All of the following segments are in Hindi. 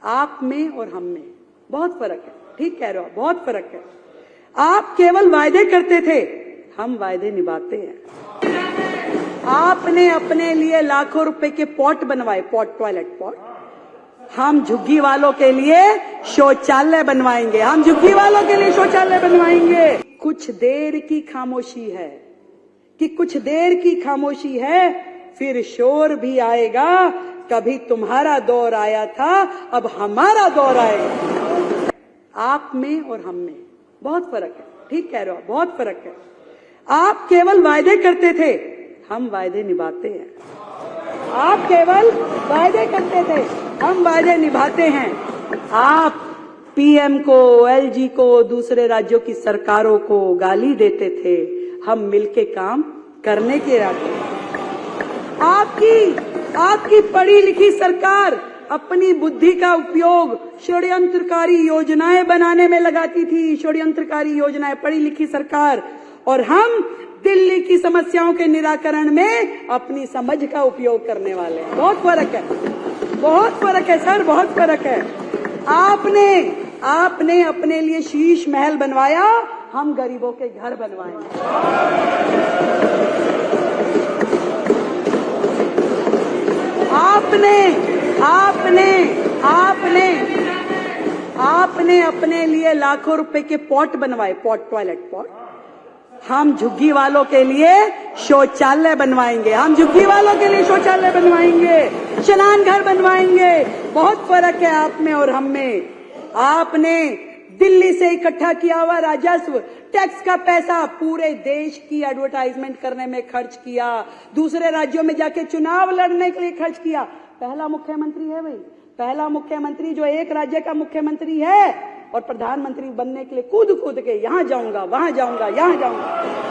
आप में और हम में बहुत फर्क है। ठीक कह रहे हो, बहुत फर्क है। आप केवल वायदे करते थे, हम वायदे निभाते हैं। आपने अपने लिए लाखों रुपए के पॉट बनवाए, पॉट, टॉयलेट पॉट। हम झुग्गी वालों के लिए शौचालय बनवाएंगे, हम झुग्गी वालों के लिए शौचालय बनवाएंगे। कुछ देर की खामोशी है कि कुछ देर की खामोशी है, फिर शोर भी आएगा। कभी तुम्हारा दौर आया था, अब हमारा दौर आएगा। आप में और हम में बहुत फर्क है। ठीक कह रहे हो, बहुत फर्क है। आप केवल वायदे करते थे, हम वायदे निभाते हैं। आप केवल वायदे करते थे, हम वायदे निभाते हैं। आप पीएम को, एलजी को, दूसरे राज्यों की सरकारों को गाली देते थे, हम मिलके काम करने के इरादे। आपकी पढ़ी लिखी सरकार अपनी बुद्धि का उपयोग षड्यंत्रकारी योजनाएं बनाने में लगाती थी, षड्यंत्रकारी योजनाएं, पढ़ी लिखी सरकार। और हम दिल्ली की समस्याओं के निराकरण में अपनी समझ का उपयोग करने वाले हैं। बहुत फर्क है, बहुत फर्क है सर, बहुत फर्क है। आपने अपने लिए शीश महल बनवाया, हम गरीबों के घर बनवाएंगे। आपने अपने लिए लाखों रुपए के पॉट बनवाए, पॉट, टॉयलेट पॉट। हम झुग्गी वालों के लिए शौचालय बनवाएंगे, हम झुग्गी वालों के लिए शौचालय बनवाएंगे, स्नान घर बनवाएंगे। बहुत फर्क है आप में और हम में। आपने दिल्ली से इकट्ठा किया हुआ राजस्व, टैक्स का पैसा पूरे देश की एडवर्टाइजमेंट करने में खर्च किया, दूसरे राज्यों में जाके चुनाव लड़ने के लिए खर्च किया। पहला मुख्यमंत्री है भाई, पहला मुख्यमंत्री जो एक राज्य का मुख्यमंत्री है और प्रधानमंत्री बनने के लिए कूद के यहाँ जाऊंगा, वहां जाऊंगा, यहाँ जाऊंगा,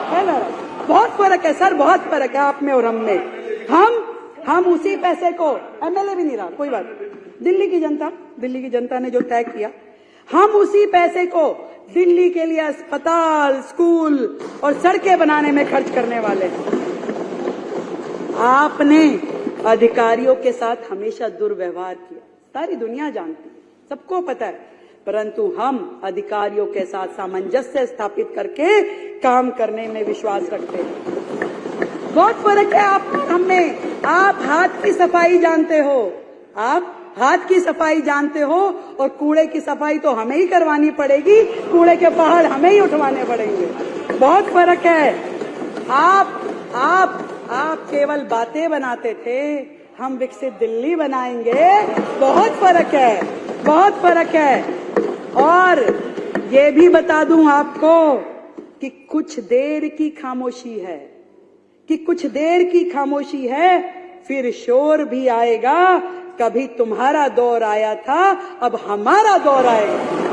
है ना। बहुत फर्क है सर, बहुत फर्क है आप में और हम में। हम उसी पैसे को, एमएलए भी नहीं रहा, कोई बात नहीं, दिल्ली की जनता ने जो तय किया, हम उसी पैसे को दिल्ली के लिए अस्पताल, स्कूल और सड़कें बनाने में खर्च करने वाले हैं। आपने अधिकारियों के साथ हमेशा दुर्व्यवहार किया, सारी दुनिया जानती है, सबको पता है। परंतु हम अधिकारियों के साथ सामंजस्य स्थापित करके काम करने में विश्वास रखते हैं। बहुत फर्क है आप हम में। आप हाथ की सफाई जानते हो, आप हाथ की सफाई जानते हो, और कूड़े की सफाई तो हमें ही करवानी पड़ेगी, कूड़े के पहाड़ हमें ही उठवाने पड़ेंगे। बहुत फर्क है। आप केवल बातें बनाते थे, हम विकसित दिल्ली बनाएंगे। बहुत फर्क है, बहुत फर्क है। और ये भी बता दूं आपको कि कुछ देर की खामोशी है, कि कुछ देर की खामोशी है, फिर शोर भी आएगा। कभी तुम्हारा दौर आया था, अब हमारा दौर आएगा।